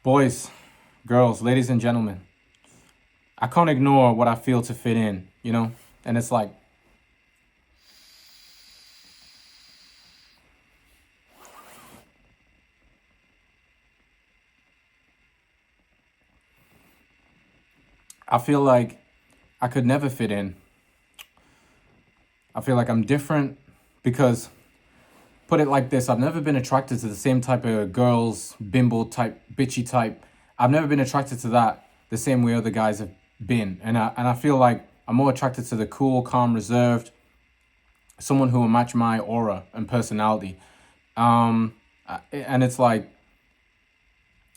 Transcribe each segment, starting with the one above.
Boys, girls, ladies and gentlemen, I can't ignore what I feel to fit in, And it's like, I feel like I could never fit in. I feel like I'm different because, put it like this, I've never been attracted to the same type of girls, bimbo type, bitchy type. I've never been attracted to that the same way other guys have been. And I feel like I'm more attracted to the cool, calm, reserved, someone who will match my aura and personality. And it's like,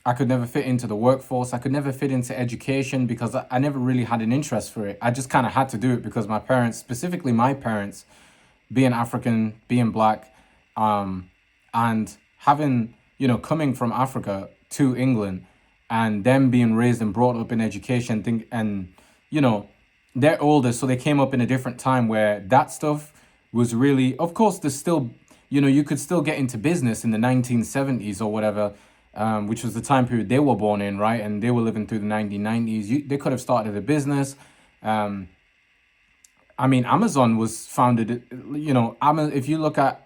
I could never fit into the workforce. I could never fit into education because I never really had an interest for it. I just kind of had to do it because my parents, specifically my parents, being African, being black, and having, coming from Africa to England and them being raised and brought up in education, you know, they're older, so they came up in a different time where that stuff was really, of course, there's still, you could still get into business in the 1970s or whatever, which was the time period they were born in, right? And they were living through the 1990s. They could have started a business. I mean, Amazon was founded, if you look at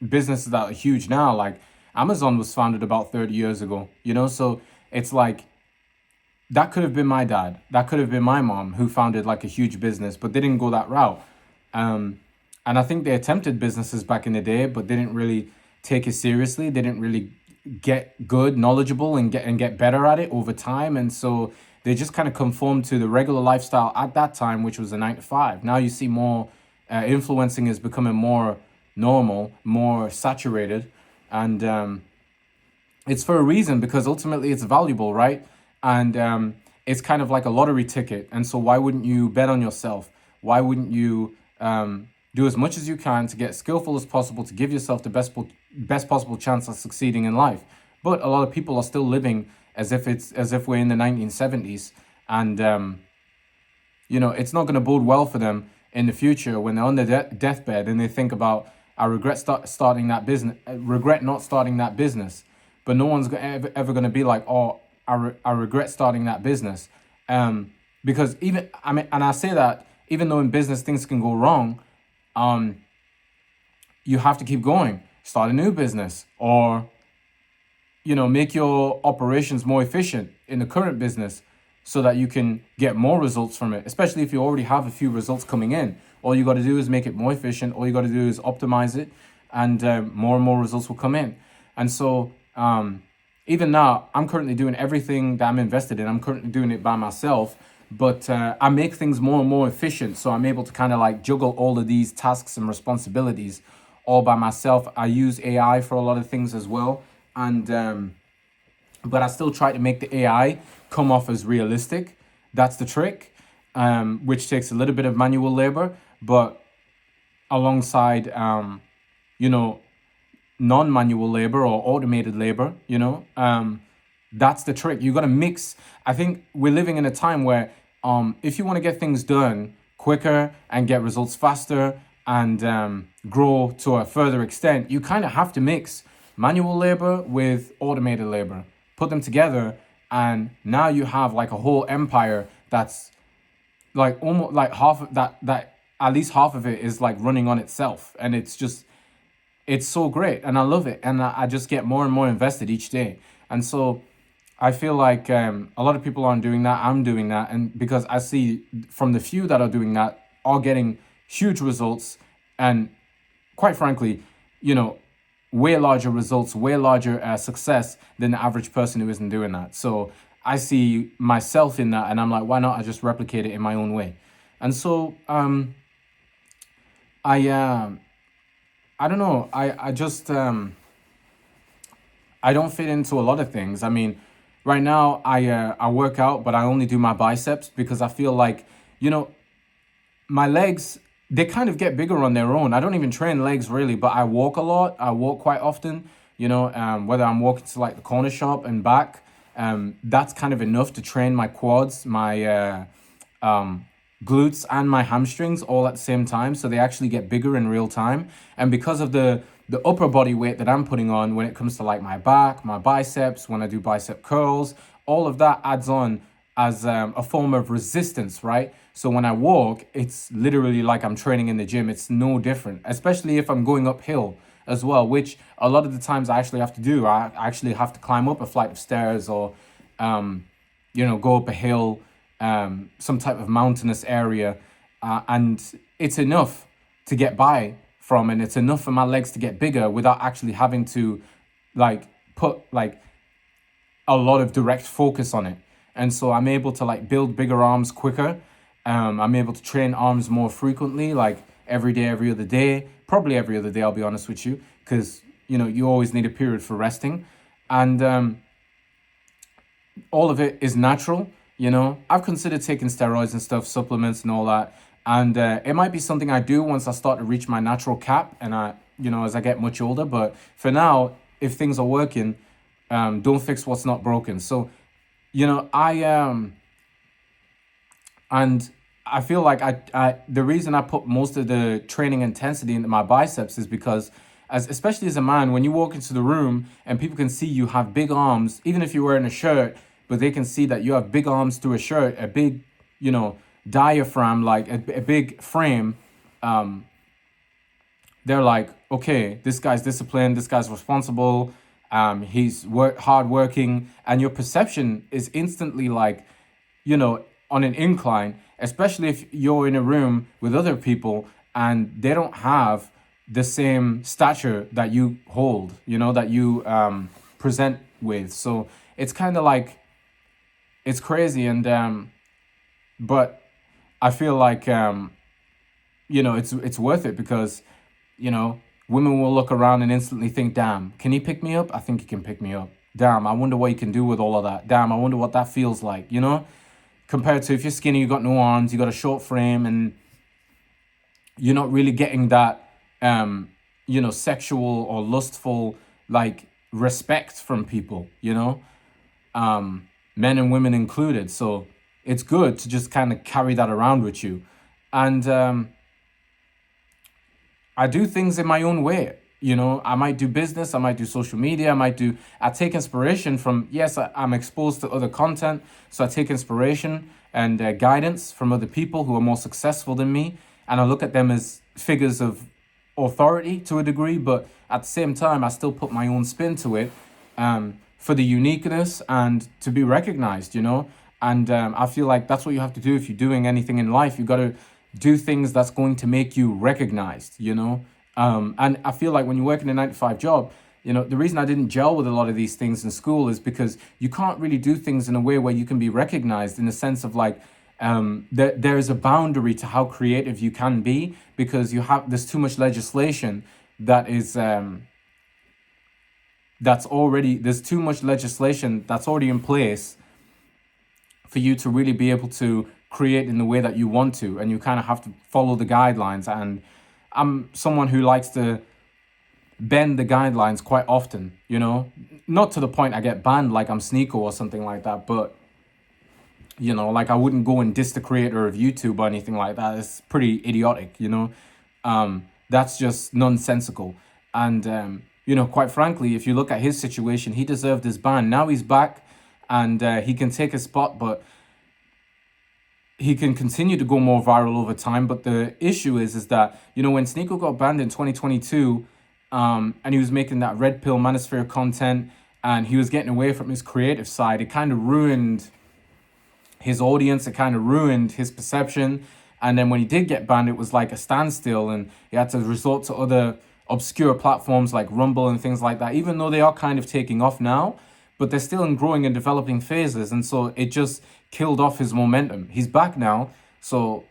businesses that are huge now, like Amazon was founded about 30 years ago, So it's like, that could have been my dad. That could have been my mom who founded like a huge business, but they didn't go that route. And I think they attempted businesses back in the day, but they didn't really take it seriously. They didn't really get good, knowledgeable, and get better at it over time. And so they just kind of conformed to the regular lifestyle at that time, which was a 9 to 5. Now you see more influencing is becoming more normal, more saturated, and it's for a reason because ultimately it's valuable, right? And it's kind of like a lottery ticket. And so why wouldn't you bet on yourself? Why wouldn't you do as much as you can to get skillful as possible to give yourself the best possible chance of succeeding in life? But a lot of people are still living as if we're in the 1970s, and it's not going to bode well for them in the future when they're on their deathbed and they think about, I regret starting that business, regret not starting that business. But no one's ever going to be like, oh, I regret starting that business, because and I say that even though in business things can go wrong, you have to keep going, start a new business, or make your operations more efficient in the current business so that you can get more results from it, especially if you already have a few results coming in. All you got to do is make it more efficient. All you got to do is optimize it, and more results will come in. And so even now, I'm currently doing everything that I'm invested in. I'm currently doing it by myself, but I make things more and more efficient. So I'm able to kind of like juggle all of these tasks and responsibilities all by myself. I use AI for a lot of things as well. And but I still try to make the AI come off as realistic. That's the trick, which takes a little bit of manual labor, but alongside, non-manual labor or automated labor, that's the trick. You got to mix. I think we're living in a time where if you want to get things done quicker and get results faster and grow to a further extent, you kind of have to mix manual labor with automated labor, put them together, and now you have like a whole empire that's like almost like half of that at least half of it is like running on itself, and it's so great, and I love it, and I just get more and more invested each day. And so I feel like a lot of people aren't doing that. I'm doing that, and because I see from the few that are doing that are getting huge results, and quite frankly, way larger results, way larger success than the average person who isn't doing that. So I see myself in that, and I'm like, why not? I just replicate it in my own way. And so I I don't know. I just I don't fit into a lot of things. I mean, right now I work out, but I only do my biceps because I feel like, you know, my legs, they kind of get bigger on their own. I don't even train legs really, but I walk a lot. I walk quite often, whether I'm walking to like the corner shop and back, that's kind of enough to train my quads, my glutes and my hamstrings all at the same time. So they actually get bigger in real time. And because of the the upper body weight that I'm putting on when it comes to like my back, my biceps, when I do bicep curls, all of that adds on as a form of resistance, right? So when I walk, it's literally like I'm training in the gym. It's no different, especially if I'm going uphill as well, which a lot of the times I actually have to do. I actually have to climb up a flight of stairs or, go up a hill, some type of mountainous area. And it's enough to get by from, and it's enough for my legs to get bigger without actually having to like put like a lot of direct focus on it. And so I'm able to like build bigger arms quicker. I'm able to train arms more frequently, like every day, every other day, probably every other day, I'll be honest with you, because you always need a period for resting. And all of it is natural. I've considered taking steroids and stuff, supplements and all that. And it might be something I do once I start to reach my natural cap and as I get much older. But for now, if things are working, don't fix what's not broken. So, and I feel like the reason I put most of the training intensity into my biceps is because especially as a man, when you walk into the room and people can see you have big arms, even if you're wearing a shirt, but they can see that you have big arms through a shirt, a big, diaphragm, like a big frame. They're like, okay, this guy's disciplined, this guy's responsible, he's hard working, and your perception is instantly like, on an incline, especially if you're in a room with other people and they don't have the same stature that you hold, that you present with. So it's kind of like, it's crazy. And but I feel like it's worth it because women will look around and instantly think, damn, can he pick me up? I think he can pick me up. Damn, I wonder what he can do with all of that. Damn, I wonder what that feels like, compared to if you're skinny, you got no arms, you got a short frame, and you're not really getting that sexual or lustful like respect from people, men and women included. So it's good to just kind of carry that around with you. And I do things in my own way. I might do business, I might do social media, I take inspiration from, yes, I'm exposed to other content. So I take inspiration and guidance from other people who are more successful than me. And I look at them as figures of authority to a degree, but at the same time, I still put my own spin to it for the uniqueness and to be recognized, And I feel like that's what you have to do if you're doing anything in life. You got to do things that's going to make you recognized, and I feel like when you work in a 9-to-5 job, the reason I didn't gel with a lot of these things in school is because you can't really do things in a way where you can be recognized in the sense of like, there is a boundary to how creative you can be because there's too much legislation there's too much legislation that's already in place for you to really be able to create in the way that you want to, and you kind of have to follow the guidelines. And I'm someone who likes to bend the guidelines quite often, not to the point I get banned like I'm Sneeko or something like that, but like I wouldn't go and diss the creator of YouTube or anything like that. It's pretty idiotic, that's just nonsensical. And quite frankly, if you look at his situation, he deserved his ban. Now he's back and he can take a spot, but he can continue to go more viral over time. But the issue is that, when Sneeko got banned in 2022, and he was making that red pill manosphere content and he was getting away from his creative side, it kind of ruined his audience, it kind of ruined his perception. And then when he did get banned, it was like a standstill and he had to resort to other obscure platforms like Rumble and things like that, even though they are kind of taking off now, but they're still in growing and developing phases. And so it just killed off his momentum. He's back now. So,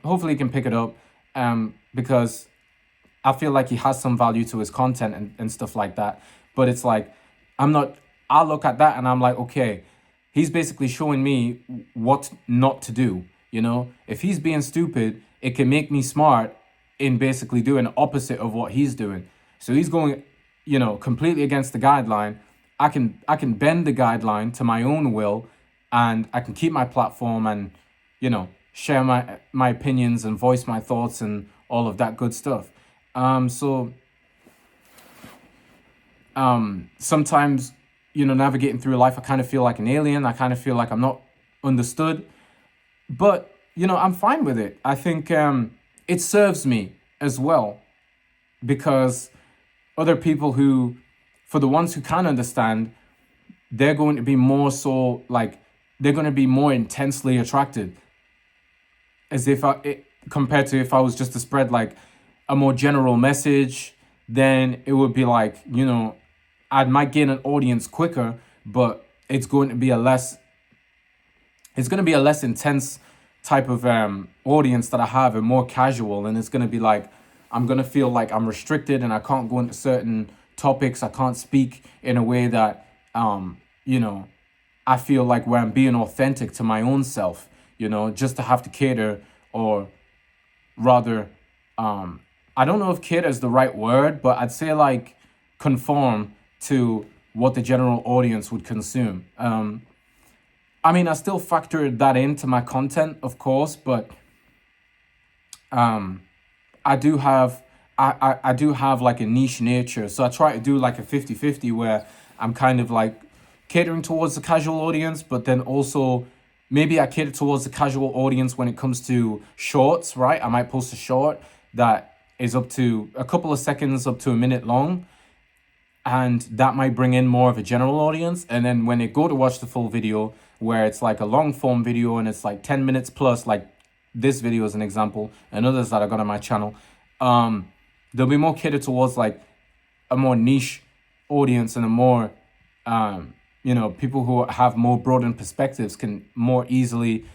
hopefully he can pick it up because I feel like he has some value to his content and stuff like that. But it's like, I look at that and I'm like, okay, he's basically showing me what not to do. If he's being stupid, it can make me smart in basically doing the opposite of what he's doing. So he's going, completely against the guideline. I can bend the guideline to my own will, and I can keep my platform and, share my opinions and voice my thoughts and all of that good stuff. So Sometimes, navigating through life, I kind of feel like an alien. I kind of feel like I'm not understood. But, I'm fine with it. I think it serves me as well, because other people who, for the ones who can understand, they're going to be more so like, they're going to be more intensely attracted, as if compared to if I was just to spread like a more general message, then it would be like, I might gain an audience quicker, but it's going to be a less intense type of audience that I have, and more casual. And it's going to be like, I'm going to feel like I'm restricted and I can't go into certain topics. I can't speak in a way that, you know, I feel like where I'm being authentic to my own self, just to have to cater, or rather, I don't know if cater is the right word, but I'd say like conform to what the general audience would consume. I mean, I still factor that into my content, of course, but I do have I do have like a niche nature. So I try to do like a 50-50, where I'm kind of like catering towards the casual audience, but then also maybe I cater towards the casual audience when it comes to shorts, right? I might post a short that is up to a couple of seconds, up to a minute long, and that might bring in more of a general audience. And then when they go to watch the full video, where it's like a long form video and it's like 10 minutes plus, like this video is an example, and others that I got on my channel, they'll be more catered towards like a more niche audience, and a more people who have more broadened perspectives can more easily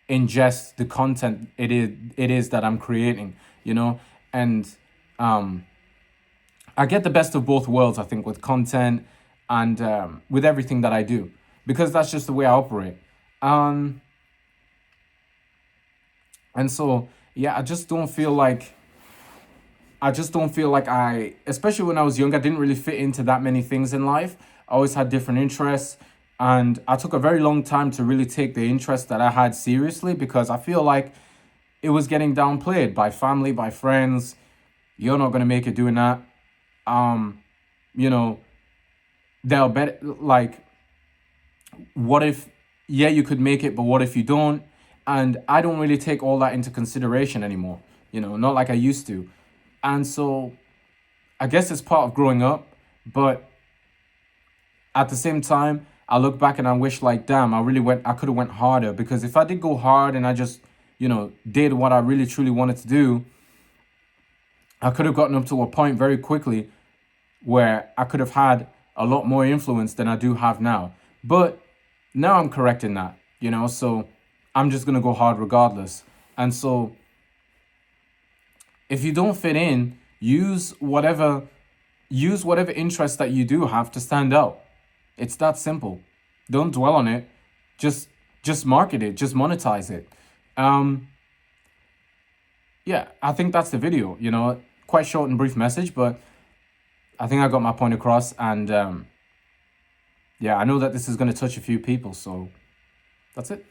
ingest the content it is that I'm creating, and I get the best of both worlds, I think, with content and with everything that I do, because that's just the way I operate. Um, and so, yeah, I just don't feel like especially when I was young, I didn't really fit into that many things in life. I always had different interests, and I took a very long time to really take the interest that I had seriously, because I feel like it was getting downplayed by family, by friends. You're not gonna make it doing that. Um, you know, they'll bet like, what if, yeah, you could make it, but what if you don't? And I don't really take all that into consideration anymore, not like I used to. And so I guess it's part of growing up, but at the same time, I look back and I wish like, damn, I could have went harder, because if I did go hard and I just, did what I really truly wanted to do, I could have gotten up to a point very quickly where I could have had a lot more influence than I do have now. But now I'm correcting that, so I'm just gonna go hard regardless. And so if you don't fit in, use whatever interest that you do have to stand out. It's that simple. Don't dwell on it. Just market it, just monetize it. Um yeah, I think that's the video, quite short and brief message, but I think I got my point across. And yeah, I know that this is going to touch a few people, so that's it.